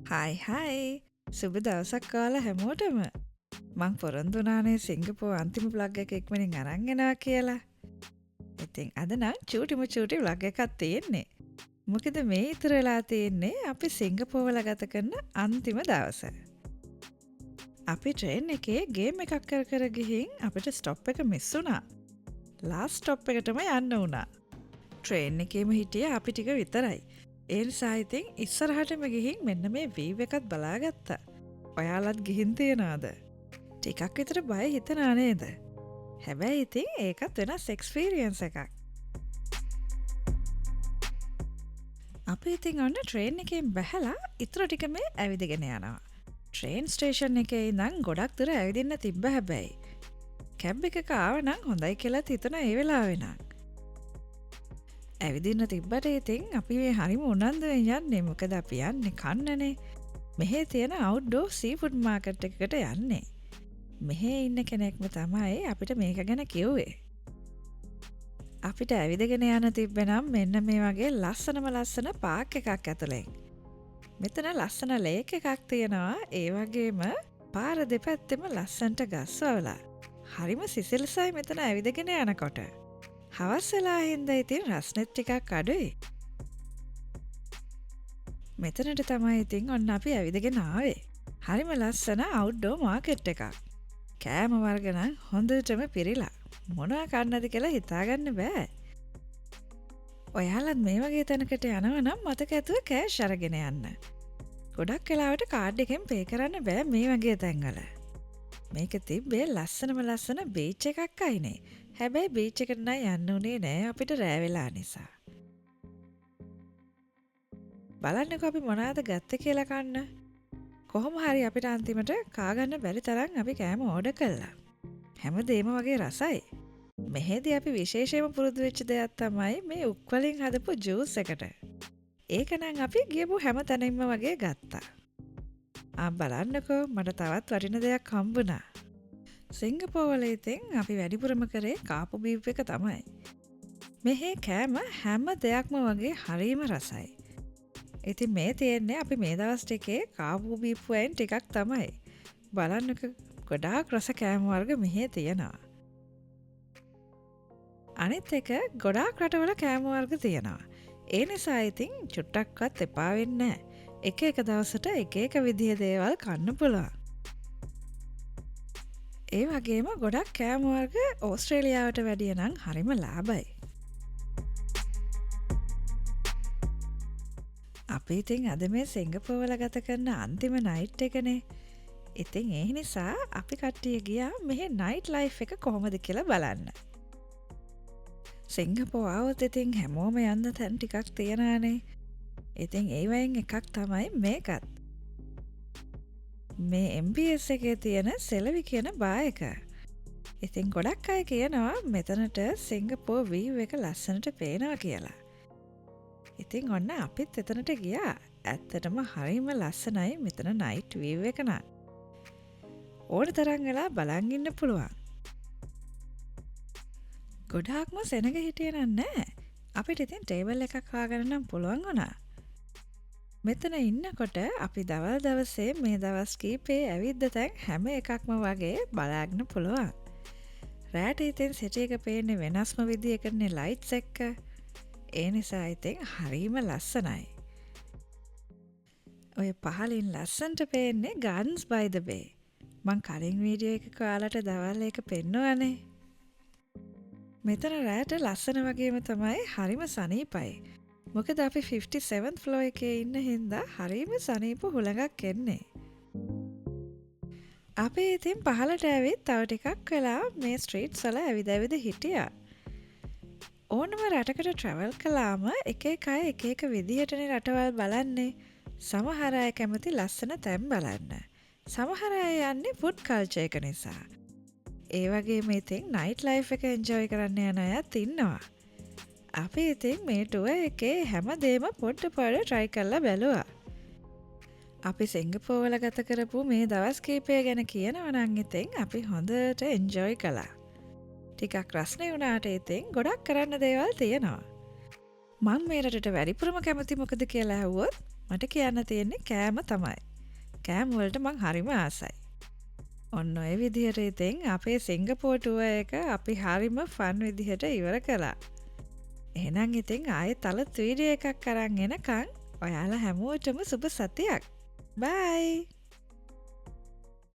හයි සුබ දවසක් කාලා හැමෝටම මං පොරොන්දුනානේ සිංගපෝ අන්තිම ප්ලග් එක ඉක්මනින් අරංගෙනා කියලා. ඉතින් අද නම් චූටිම චූටි ප්ලග් එකක් තියෙන්නේ. මොකද මේ ඉතුරු වෙලා තියෙන්නේ අපි සිංගපෝවල ගත කරන අන්තිම දවස. අපි ට්‍රේන් එකේ ගේම් එකක් කර ගිහින් අපිට ස්ටොප් එක මිස් වුණා. ලාස්ට් ස්ටොප් එකටම යන්න වුණා. ට්‍රේන් එකේම හිටිය අපි ටික විතරයි. ඒ නිසා ඉතින් ඉස්සරහටම ගිහින් මෙන්න මේ වීව් එකත් බලාගත්තා. ඔයාලත් ගිහින් තියනවාද? ටිකක් විතර බය හිතනා නේද? හැබැයි ඉතින් ඒකත් වෙනස් එක්ස්පීරියන්ස් එකක්. අපි ඉතින් ඔන්න ට්‍රේන් එකෙන් බැහැලා ඉතුරු ටික මේ ඇවිදගෙන යනවා. ට්‍රේන් ස්ටේෂන් එකේ ඉඳන් ගොඩක් දුර ඇවිදින්න තිබ්බ හැබැයි. කැබ් එකක ආව නම් හොඳයි කියලා හිතුණා ඒ වෙලාවේ නම්. ඇවිදින්න තිබ්බට ඉතින් අපි මේ හරිම උනන්දුවෙන් යන්නේ. මොකද අපි යන්නේ කන්නනේ. මෙහේ තියෙන අවුට්ඩෝර් සීෆුඩ් මාකට් එකකට යන්නේ. මෙහේ ඉන්න කෙනෙක්ම තමයි අපිට මේක ගැන කිව්වේ. අපිට ඇවිදගෙන යන තිබ්බනම් මෙන්න මේ වගේ ලස්සන පාක් එකක් ඇතුලෙන්. මෙතන ලස්සන ලේක් එකක් තියෙනවා. ඒ වගේම පාර දෙපැත්තෙම ලස්සනට ගස් වවලා. හරිම සිසිලසයි මෙතන ඇවිදගෙන යනකොට. හවස් වෙලා හින්දා ඉතින් රස්නෙත් ටිකක් අඩුයි. මෙතනට තමයි ඉතින් ඔන්න අපි ඇවිදගෙන ආවේ. හරිම ලස්සන අවුට්ඩෝර් මාකට් එකක්. කෑම වර්ග නම් හොඳටම පිරීලා. මොනවා කන්නද කියලා හිතාගන්න බෑ. ඔයාලත් මේ වගේ තැනකට යනවා නම් මතක ඇතුව කෑෂ් අරගෙන යන්න. ගොඩක් වෙලාවට කාඩ් එකෙන් පේ කරන්න බෑ මේ වගේ තැන්වල. මේක තිබ්බේ ලස්සන බීච් එකක් අයිනේ. හැබැයි බීච් එකට නම් යන්න උනේ නෑ අපිට රෑ වෙලා නිසා. බලන්නකෝ අපි මොනවද ගත්තේ කියලා කන්න. කොහොම හරි අපිට අන්තිමට කාගන්න බැරි තරම් අපි කෑම ඕඩර් කළා. හැමදේම වගේ රසයි. මෙහෙදී අපි විශේෂයෙන්ම පුරුදු වෙච්ච දෙයක් තමයි මේ උක් වලින් හදපු ජූස් එකට. ඒක නම් අපි ගියපු හැම තැනින්ම වගේ ගත්තා. බලන්නකෝ මට තවත් වටින දෙයක් හම්බුණා. සිංගපෝවල ඉතින් අපි වැඩිපුරම කරේ කාපු බීෆ් එක තමයි. මෙහේ කෑම හැම දෙයක්ම වගේ හරීම රසයි. ඉතින් මේ තියෙන්නේ අපි මේ දවස් ටිකේ කාපු බීෆ් වයින් ටිකක් තමයි. බලන්නකෝ ගොඩාක් රස කෑම වර්ග මෙහේ තියෙනවා. අනිත් එක ගොඩාක් රටවල කෑම වර්ග තියෙනවා. ඒ නිසා ඉතින් චුට්ටක්වත් එපා වෙන්නේ නැහැ. එක දවසට එක විදිහේ දේවල් කන්න පුළුවන්. ඒ වගේම ගොඩක් කෑම වර්ග ඕස්ට්‍රේලියාවට වැඩිය නම් හරිම ලාභයි. අපි ඉතින් අද මේ සිංගපෝවල ගත කරන අන්තිම නයිට් එකනේ. ඉතින් ඒ නිසා අපි කට්ටිය ගියා මෙහි නයිට් ලයිෆ් එක කොහොමද කියලා බලන්න. සිංගපෝ ආවොත් ඉතින් හැමෝම යන්න තැන් ටිකක් තියනවානේ. ඉතින් ඒ වයින් එකක් තමයි මේකත්. මේ MBS එකේ තියෙන සෙලවි කියන බා එක. ඉතින් ගොඩක් අය කියනවා මෙතනට සිංගපෝ වීව් එක ලස්සනට පේනවා කියලා. ඉතින් ඔන්න අපිත් එතනට ගියා. ඇත්තටම හරිම ලස්සනයි මෙතන නයිට් වීව් එක නම්. ඕන තරම් වෙලා බලන් ඉන්න පුළුවන්. ගොඩාක්ම සෙනග හිටියේ නෑ. අපිට ඉතින් ටේබල් එකක් හොයාගන්න නම් පුළුවන් වුණා. මෙතන ඉන්නකොට අපි දවල් දවසේ මේ දවස් කීපේ ඇවිද්ද තැන් හැම එකක්ම වගේ බලාගන්න පුළුවන්. රෑට ඉතින් සිටි එක පේන්නේ වෙනස්ම විදියකටනේ ලයිට්ස් එක්ක. ඒ නිසා ඉතින් හරීම ලස්සනයි. ඔය පහලින් ලස්සනට පේන්නේ Gardens by the Bay. මං කලින් වීඩියෝ එකක ඔයාලට දවල් එක පෙන්නුවානේ. මෙතන රෑට ලස්සන වගේම තමයි හරිම සනීපයි. මොකද අපි 57th ෆ්ලෝ එකේ ඉන්න හින්දා හරිම සනීප හුළඟක් එන්නේ. අපි ඉතින් පහලට ඇවිත් තව ටිකක් වෙලා මේ ස්ට්‍රීට්ස් වල ඇවිද හිටියා. ඕනම රටකට ට්‍රැවල් කළාම එක අය එක විදිහටනේ රටවල් බලන්නේ. සමහර අය කැමති ලස්සන තැන් බලන්න. සමහර අය යන්නේ ෆුඩ් කල්චර් එක නිසා. ඒ වගේම ඉතින් නයිට් ලයිෆ් එක එන්ජොයි කරන්න යන අයත් ඉන්නවා. අපි ඉතින් මේ ටුව එකේ හැමදේම පොඩ්ඩ ට්‍රයි කරලා බැලුවා. අපි සිංගපෝවල ගත කරපු මේ දවස් කීපය ගැන කියනවා නම් ඉතින් අපි හොඳට එන්ජොයි කළා. ටිකක් රස්නේ වුණාට ඉතින් ගොඩක් කරන්න දේවල් තියෙනවා. මං මේ රටට වැඩිපුරම කැමති මොකද කියලා ඇහුවොත් මට කියන්න තියෙන්නේ කෑම තමයි. කෑම වලට මං හරිම ආසයි. ඔන්න ඔය විදිහට ඉතින් අපේ සිංගප්පූර් ටුවර් එක අපි හරිම ෆන් විදිහට ඉවර කළා. එහෙනම් ඉතින් ආයෙත් අලුත් වීඩියෝ එකක් අරන් එනකන් ඔයාලා හැමෝටම සුබ සතියක්. බයි.